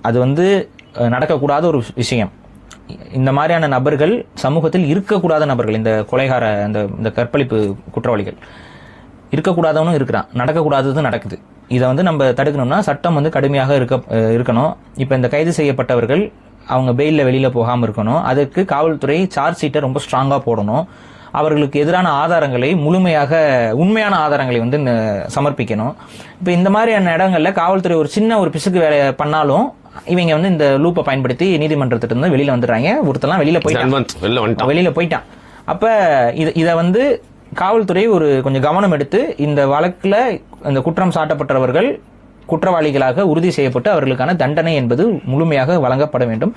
அது வந்து நடக்கக்கூடாத ஒரு விஷயம். இந்த மாதிரியான நபர்கள் சமூகத்தில் இருக்கக்கூடாத நபர்கள், இந்த கொலைகார இந்த கற்பழிப்பு குற்றவாளிகள் இருக்கக்கூடாதவனும் இருக்கிறான், நடக்கக்கூடாதது நடக்குது. இதை வந்து நம்ம தடுக்கணும்னா சட்டம் வந்து கடுமையாக இருக்கணும். இப்போ இந்த கைது செய்யப்பட்டவர்கள் அவங்க பெயிலில் வெளியில் போகாமல் இருக்கணும். அதுக்கு காவல்துறை சார்ஜ் ஷீட்டை ரொம்ப ஸ்ட்ராங்காக போடணும். அவர்களுக்கு எதிரான ஆதாரங்களை முழுமையாக, உண்மையான ஆதாரங்களை வந்து சமர்ப்பிக்கணும். இப்போ இந்த மாதிரியான இடங்கள்ல காவல்துறை ஒரு சின்ன ஒரு பிசுக்கு வேலையை பண்ணாலும் இவங்க வந்து இந்த லூப்பை பயன்படுத்தி நீதிமன்றத்திட்ட இருந்து வெளியில வந்துடுறாங்க. ஒருத்தெல்லாம் வெளியில போயிட்டான். அப்ப இதை வந்து காவல்துறை ஒரு கொஞ்சம் கவனம் எடுத்து இந்த வழக்குல இந்த குற்றம் சாட்டப்பட்டவர்கள் குற்றவாளிகளாக உறுதி செய்யப்பட்டு அவர்களுக்கான தண்டனை என்பது முழுமையாக வழங்கப்பட வேண்டும்.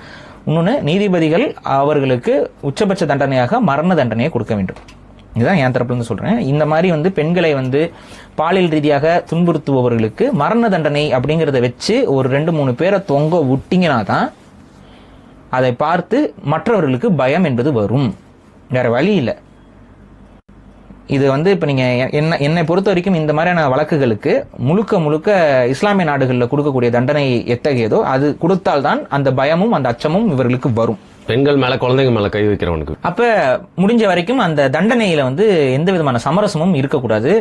இன்னொன்று, நீதிபதிகள் அவர்களுக்கு உச்சபட்ச தண்டனையாக மரண தண்டனையை கொடுக்க வேண்டும். இதுதான் என் தரப்புல சொல்றேன். இந்த மாதிரி வந்து பெண்களை வந்து பாலியல் ரீதியாக துன்புறுத்துபவர்களுக்கு மரண தண்டனை அப்படிங்கறத வச்சு ஒரு 2-3 பேரை தொங்க விட்டீங்கன்னா தான் அதை பார்த்து மற்றவர்களுக்கு பயம் என்பது வரும். வேற வழி இல்லை. இது வந்து இப்ப நீங்க என்னை பொறுத்த வரைக்கும் இந்த மாதிரியான வழக்குகளுக்கு முழுக்க இஸ்லாமிய நாடுகளில் கொடுக்கக்கூடிய தண்டனை எத்தகையதோ அது கொடுத்தால்தான் அந்த பயமும் அந்த அச்சமும் இவர்களுக்கு வரும். பெண்கள் மேல, குழந்தைங்க மேல கை வைக்கிறவனுக்கு அப்ப முடிஞ்ச வரைக்கும் அந்த தண்டனையில வந்து எந்த விதமான சமரசமும் இருக்கக்கூடாது.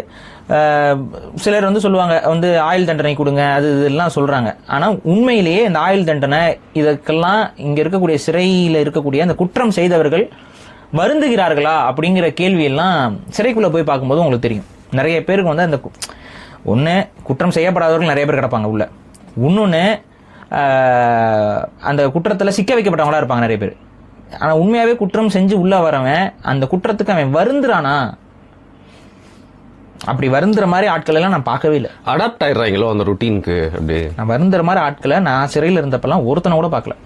சிலர் வந்து சொல்லுவாங்க வந்து ஆயுள் தண்டனை கொடுங்க, அது இதெல்லாம் சொல்றாங்க. ஆனா உண்மையிலேயே இந்த ஆயுள் தண்டனை இதற்கெல்லாம் இங்க இருக்கக்கூடிய சிறையில இருக்கக்கூடிய அந்த குற்றம் செய்தவர்கள் வருந்துகிறார்களா அப்படிங்கிற கேள்வி எல்லாம் சிறைக்குள்ள போய் பார்க்கும்போது உங்களுக்கு தெரியும். நிறைய பேருக்கு வந்து அந்த ஒண்ணு குற்றம் செய்யப்படாதவர்கள் நிறைய பேர் கிடப்பாங்க உள்ள. இன்னொன்னு அந்த குற்றத்துல சிக்க வைக்கப்பட்டவங்களா இருப்பாங்க நிறைய பேர். ஆனா உண்மையாவே குற்றம் செஞ்சு உள்ள வரவன் அந்த குற்றத்துக்கு அவன் வருந்துறானா? அப்படி வருந்துற மாதிரி ஆட்கள் எல்லாம் நான் பார்க்கவே இல்லை. அடாப்ட் ஆயிடுறாங்களோ அந்த ருட்டீனுக்கு. அப்படி நான் வருந்துற மாதிரி ஆட்களை நான் சிறையில் இருந்தப்பெல்லாம் ஒருத்தனை கூட பார்க்கல.